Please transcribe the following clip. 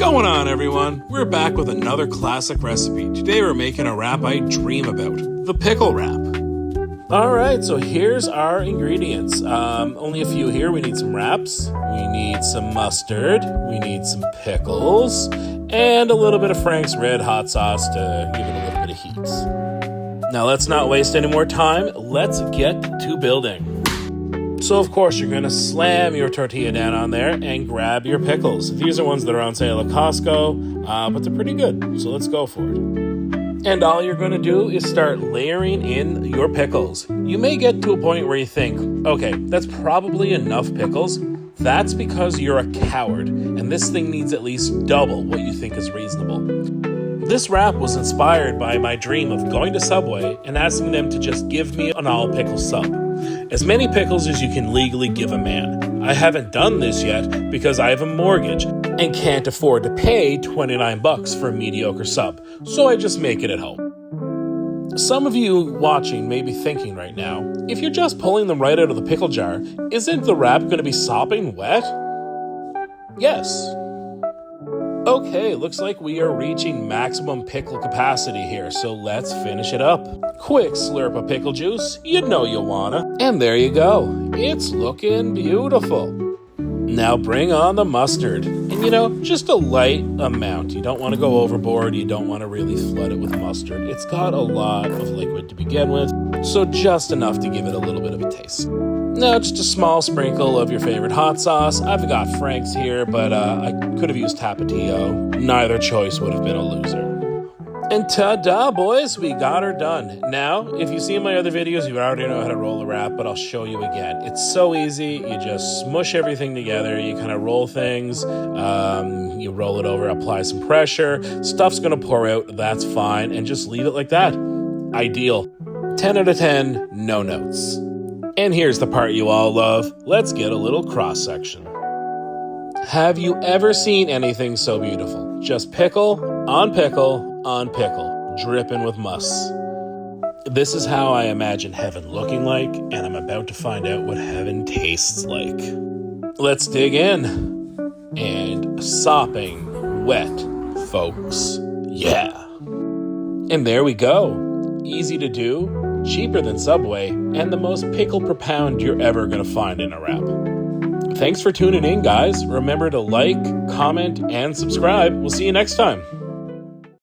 Going on, everyone? We're back with another classic recipe. Today we're making a wrap I dream about, the pickle wrap. Alright, so here's our ingredients. Only a few here. We need some wraps, we need some mustard, we need some pickles, and a little bit of Frank's Red Hot Sauce to give it a little bit of heat. Now let's not waste any more time. Let's get to building. So of course you're going to slam your tortilla down on there and grab your pickles. These are ones that are on sale at Costco, but they're pretty good, so let's go for it. And all you're going to do is start layering in your pickles. You may get to a point where you think, okay, that's probably enough pickles. That's because you're a coward, and this thing needs at least double what you think is reasonable. This wrap was inspired by my dream of going to Subway and asking them to just give me an all-pickle sub. As many pickles as you can legally give a man. I haven't done this yet because I have a mortgage and can't afford to pay $29 for a mediocre sub, so I just make it at home. Some of you watching may be thinking right now, if you're just pulling them right out of the pickle jar, isn't the wrap going to be sopping wet? Yes. Okay, looks like we are reaching maximum pickle capacity here, so let's finish it up. Quick slurp of pickle juice, you know you wanna. And there you go. It's looking beautiful. Now bring on the mustard. And just a light amount. You don't want to go overboard, you don't want to really flood it with mustard. It's got a lot of liquid to begin with, so just enough to give it a little bit of a taste. Now, just a small sprinkle of your favorite hot sauce. I've got Frank's here, but I could have used Tapatio. Neither choice would have been a loser. And ta-da, boys, we got her done. Now, if you've seen my other videos, you already know how to roll a wrap, but I'll show you again. It's so easy. You just smush everything together. You kind of roll things. You roll it over, apply some pressure. Stuff's going to pour out. That's fine. And just leave it like that. Ideal. 10 out of 10, no notes. And here's the part you all love. Let's get a little cross-section. Have you ever seen anything so beautiful? Just pickle on pickle on pickle, dripping with muss. This is how I imagine heaven looking like, and I'm about to find out what heaven tastes like. Let's dig in. And sopping wet, folks. Yeah. And there we go. Easy to do, cheaper than Subway, and the most pickle per pound you're ever going to find in a wrap. Thanks for tuning in, guys. Remember to like, comment, and subscribe. We'll see you next time.